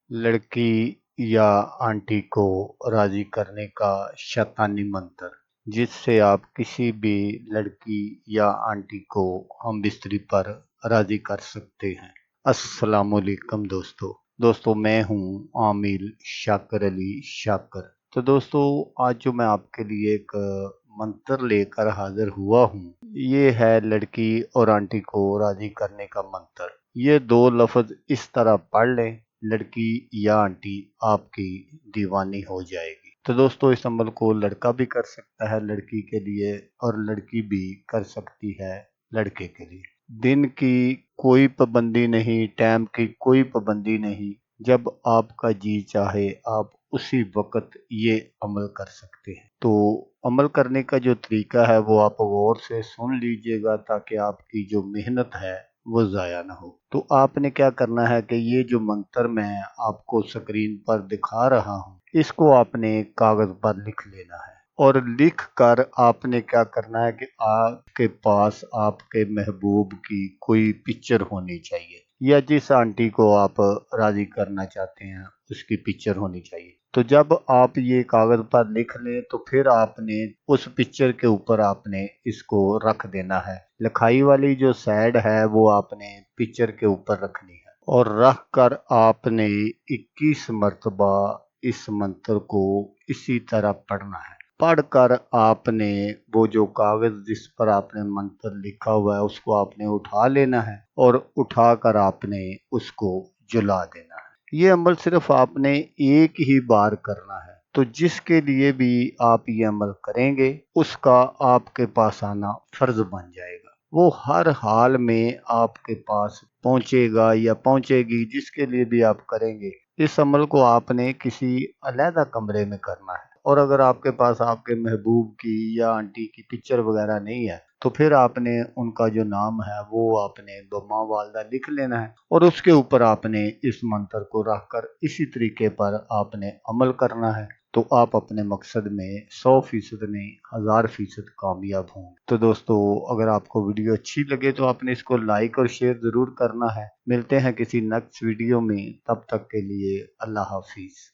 लड़की या आंटी को राजी करने का शैतानी मंत्र जिससे आप किसी भी लड़की या आंटी को हम बिस्तरी पर राजी कर सकते हैं। अस्सलामुअलैकुम दोस्तों मैं हूं आमिर शाकर अली शाकर। तो दोस्तों आज जो मैं आपके लिए एक मंत्र लेकर हाजिर हुआ हूं, ये है लड़की और आंटी को राजी करने का मंत्र। ये दो लफ्ज इस तरह पढ़ लें, लड़की या आंटी आपकी दीवानी हो जाएगी। तो दोस्तों इस अमल को लड़का भी कर सकता है लड़की के लिए, और लड़की भी कर सकती है लड़के के लिए। दिन की कोई पाबंदी नहीं, टाइम की कोई पाबंदी नहीं, जब आपका जी चाहे आप उसी वक्त ये अमल कर सकते हैं। तो अमल करने का जो तरीका है वो आप गौर से सुन लीजिएगा ताकि आपकी जो मेहनत है वो ज़ाया ना हो। तो आपने क्या करना है कि ये जो मंत्र मैं आपको स्क्रीन पर दिखा रहा हूँ, इसको आपने कागज़ पर लिख लेना है। और लिख कर आपने क्या करना है कि आपके पास आपके महबूब की कोई पिक्चर होनी चाहिए, या जिस आंटी को आप राजी करना चाहते हैं उसकी पिक्चर होनी चाहिए। तो जब आप ये कागज पर लिख लें तो फिर आपने उस पिक्चर के ऊपर आपने इसको रख देना है। लिखाई वाली जो साइड है वो आपने पिक्चर के ऊपर रखनी है, और रख कर आपने 21 मरतबा इस मंत्र को इसी तरह पढ़ना है। पढ़कर आपने वो जो कागज जिस पर आपने मंत्र लिखा हुआ है उसको आपने उठा लेना है, और उठाकर आपने उसको जला देना है। ये अमल सिर्फ आपने एक ही बार करना है। तो जिसके लिए भी आप ये अमल करेंगे उसका आपके पास आना फर्ज बन जाएगा। वो हर हाल में आपके पास पहुंचेगा या पहुंचेगी। जिसके लिए भी आप करेंगे, इस अमल को आपने किसी अलग कमरे में करना है। और अगर आपके पास आपके महबूब की या आंटी की पिक्चर वगैरह नहीं है तो फिर आपने उनका जो नाम है वो आपने बम्मा वालदा लिख लेना है, और उसके ऊपर आपने इस मंत्र को रखकर इसी तरीके पर आपने अमल करना है। तो आप अपने मकसद में 100% नहीं 1000% कामयाब हों। तो दोस्तों अगर आपको वीडियो अच्छी लगे तो आपने इसको लाइक और शेयर ज़रूर करना है। मिलते हैं किसी नेक्स्ट वीडियो में, तब तक के लिए अल्लाह हाफिज़।